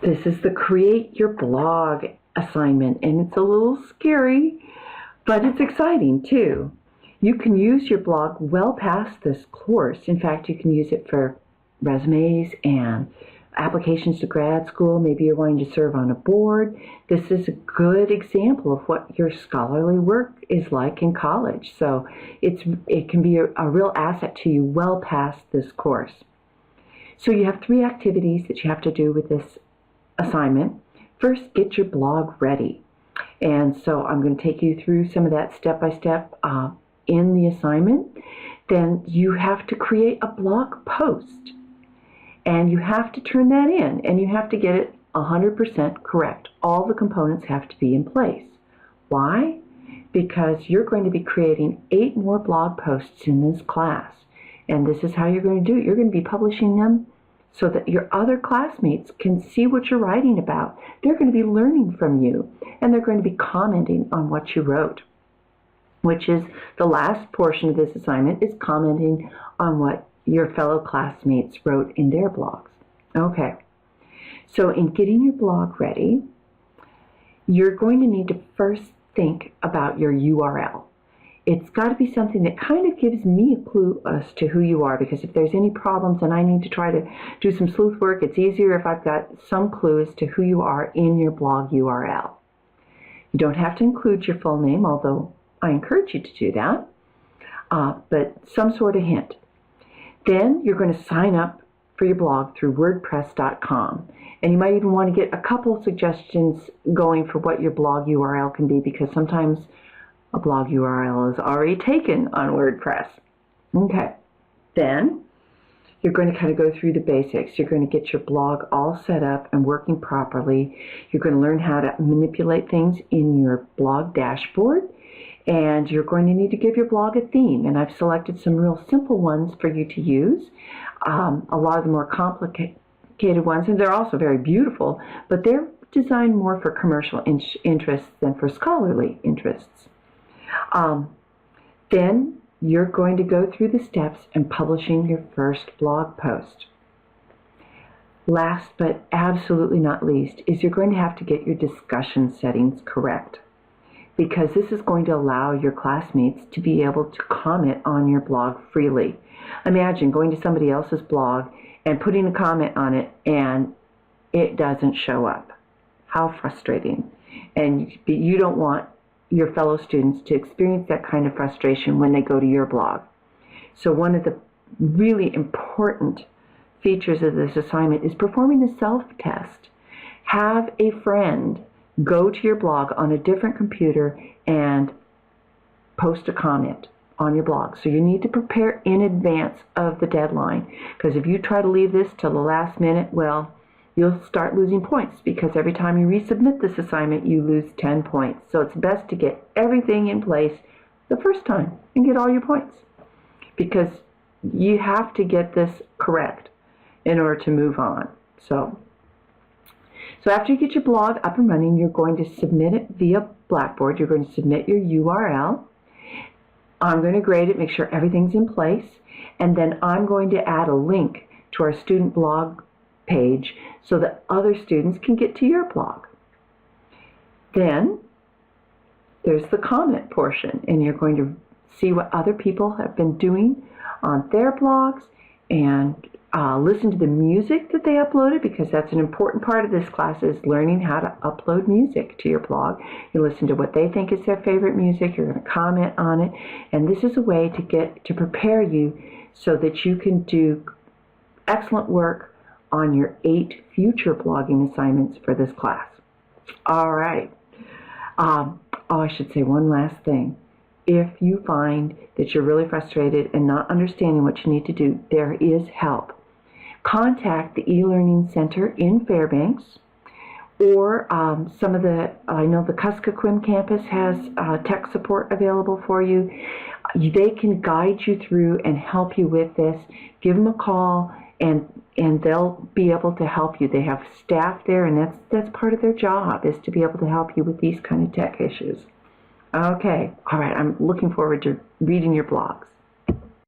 This is the Create Your Blog assignment, and it's a little scary, but it's exciting too. You can use your blog well past this course. In fact, you can use it for resumes and applications to grad school. Maybe you're wanting to serve on a board. This is a good example of what your scholarly work is like in college. So it can be a real asset to you well past this course. So you have 3 activities that you have to do with this assignment. First, get your blog ready. And so I'm going to take you through some of that step by step in the assignment. Then you have to create a blog post. And you have to turn that in, and you have to get it 100% correct. All the components have to be in place. Why? Because you're going to be creating 8 more blog posts in this class. And this is how you're going to do it. You're going to be publishing them so that your other classmates can see what you're writing about. They're going to be learning from you, and they're going to be commenting on what you wrote, which is the last portion of this assignment, is commenting on what your fellow classmates wrote in their blogs. Okay, so in getting your blog ready, you're going to need to first think about your URL. It's got to be something that kind of gives me a clue as to who you are, because if there's any problems and I need to try to do some sleuth work, it's easier if I've got some clue as to who you are in your blog URL. You don't have to include your full name, although I encourage you to do that, but some sort of hint. Then you're going to sign up for your blog through WordPress.com. And you might even want to get a couple of suggestions going for what your blog URL can be, because sometimes a blog URL is already taken on WordPress. Okay. Then you're going to kind of go through the basics. You're going to get your blog all set up and working properly. You're going to learn how to manipulate things in your blog dashboard. And you're going to need to give your blog a theme. And I've selected some real simple ones for you to use. A lot of the more complicated ones, and they're also very beautiful, but they're designed more for commercial interests than for scholarly interests. Then you're going to go through the steps in publishing your first blog post. Last but absolutely not least is you're going to have to get your discussion settings correct, because this is going to allow your classmates to be able to comment on your blog freely. Imagine going to somebody else's blog and putting a comment on it and it doesn't show up. How frustrating. And you don't want your fellow students to experience that kind of frustration when they go to your blog. So one of the really important features of this assignment is performing a self-test. Have a friend go to your blog on a different computer and post a comment on your blog. So you need to prepare in advance of the deadline, because if you try to leave this till the last minute, well, you'll start losing points, because every time you resubmit this assignment, you lose 10 points. So it's best to get everything in place the first time and get all your points, because you have to get this correct in order to move on. So after you get your blog up and running, you're going to submit it via Blackboard. You're going to submit your URL. I'm going to grade it, make sure everything's in place, and then I'm going to add a link to our student blog page so that other students can get to your blog. Then there's the comment portion, and you're going to see what other people have been doing on their blogs and listen to the music that they uploaded, because that's an important part of this class, is learning how to upload music to your blog. You listen to what they think is their favorite music, you're going to comment on it, and this is a way to prepare you so that you can do excellent work on your 8 future blogging assignments for this class. All right. I should say one last thing. If you find that you're really frustrated and not understanding what you need to do, there is help. Contact the e-learning center in Fairbanks, or I know the Kuskokwim campus has tech support available for you. They can guide you through and help you with this. Give them a call, and they'll be able to help you. They have staff there, and that's part of their job, is to be able to help you with these kind of tech issues. Okay, all right, I'm looking forward to reading your blogs.